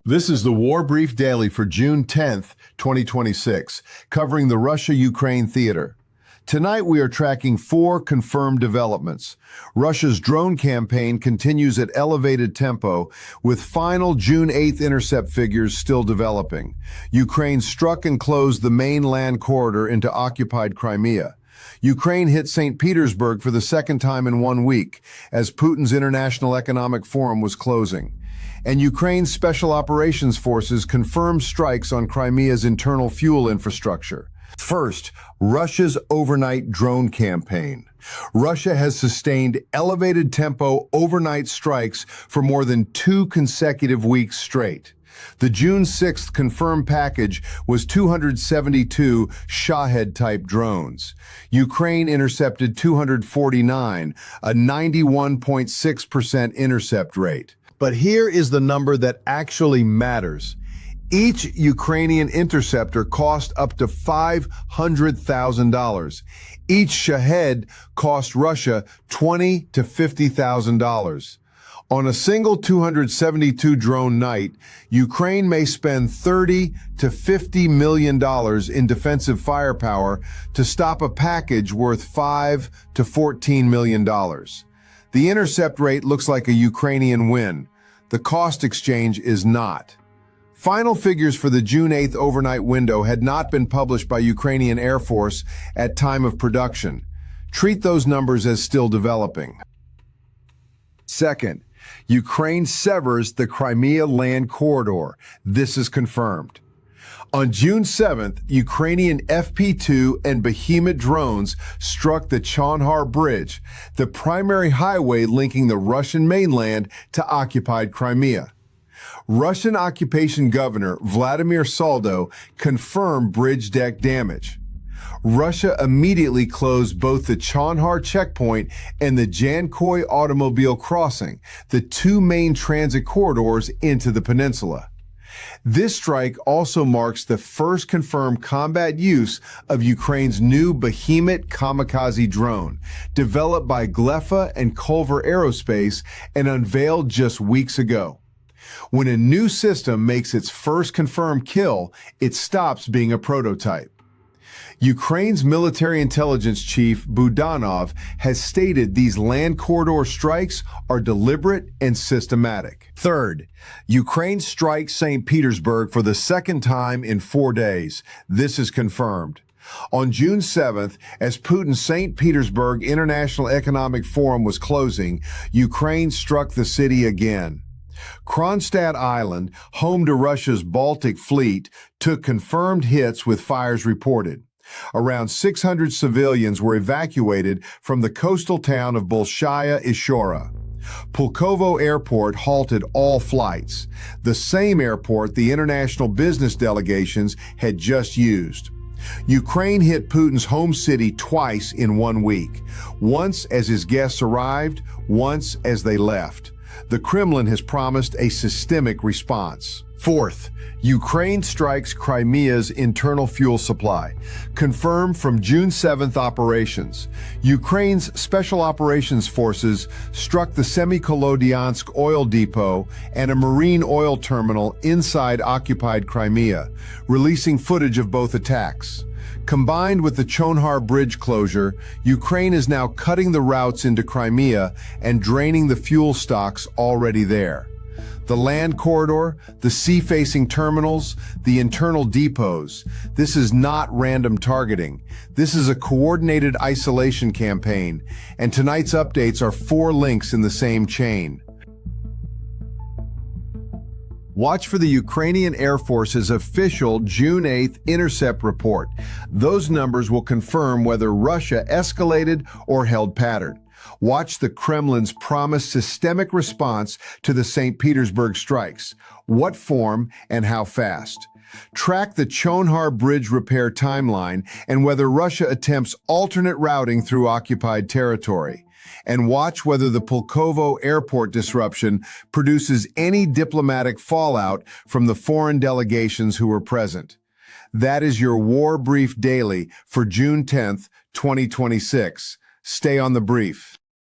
This is the War Brief Daily for June 10th, 2026, covering the Russia-Ukraine theater. Tonight we are tracking 4 confirmed developments. Russia's drone campaign continues at elevated tempo, with final June 8th intercept figures still developing. Ukraine struck and closed the main land corridor into occupied Crimea. Ukraine hit St. Petersburg for the second time in 1 week, as Putin's International Economic Forum was closing. And Ukraine's Special Operations Forces confirmed strikes on Crimea's internal fuel infrastructure. First, Russia's overnight drone campaign. Russia has sustained elevated tempo overnight strikes for more than 2 consecutive weeks straight. The June 6th confirmed package was 272 Shahed-type drones. Ukraine intercepted 249, a 91.6% intercept rate. But here is the number that actually matters. Each Ukrainian interceptor cost up to $500,000. Each Shahed cost Russia $20,000 to $50,000. On a single 272 drone night, Ukraine may spend $30 to $50 million in defensive firepower to stop a package worth $5 to $14 million. The intercept rate looks like a Ukrainian win. The cost exchange is not. Final figures for the June 8th overnight window had not been published by Ukrainian Air Force at time of production. Treat those numbers as still developing. Second, Ukraine severs the Crimea land corridor. This is confirmed. On June 7th, Ukrainian FP-2 and Behemoth drones struck the Chonhar Bridge, the primary highway linking the Russian mainland to occupied Crimea. Russian occupation governor Vladimir Saldo confirmed bridge deck damage. Russia immediately closed both the Chonhar checkpoint and the Jankoy automobile crossing, the 2 main transit corridors into the peninsula. This strike also marks the first confirmed combat use of Ukraine's new Behemoth kamikaze drone, developed by Glefa and Culver Aerospace and unveiled just weeks ago. When a new system makes its first confirmed kill, it stops being a prototype. Ukraine's military intelligence chief, Budanov, has stated these land corridor strikes are deliberate and systematic. Third, Ukraine strikes St. Petersburg for the second time in 4 days. This is confirmed. On June 7th, as Putin's St. Petersburg International Economic Forum was closing, Ukraine struck the city again. Kronstadt Island, home to Russia's Baltic Fleet, took confirmed hits with fires reported. Around 600 civilians were evacuated from the coastal town of Bolshaya Ishora. Pulkovo Airport halted all flights, the same airport the international business delegations had just used. Ukraine hit Putin's home city twice in 1 week, once as his guests arrived, once as they left. The Kremlin has promised a systemic response. Fourth, Ukraine strikes Crimea's internal fuel supply. Confirmed from June 7th operations. Ukraine's Special Operations Forces struck the Semikolodiansk oil depot and a marine oil terminal inside occupied Crimea, releasing footage of both attacks. Combined with the Chonhar Bridge closure, Ukraine is now cutting the routes into Crimea and draining the fuel stocks already there. The land corridor, the sea-facing terminals, the internal depots. This is not random targeting. This is a coordinated isolation campaign, and tonight's updates are 4 links in the same chain. Watch for the Ukrainian Air Force's official June 8th intercept report. Those numbers will confirm whether Russia escalated or held pattern. Watch the Kremlin's promised systemic response to the St. Petersburg strikes. What form and how fast? Track the Chonhar Bridge repair timeline and whether Russia attempts alternate routing through occupied territory. And watch whether the Pulkovo airport disruption produces any diplomatic fallout from the foreign delegations who were present. That is your War Brief Daily for June 10th, 2026. Stay on the brief.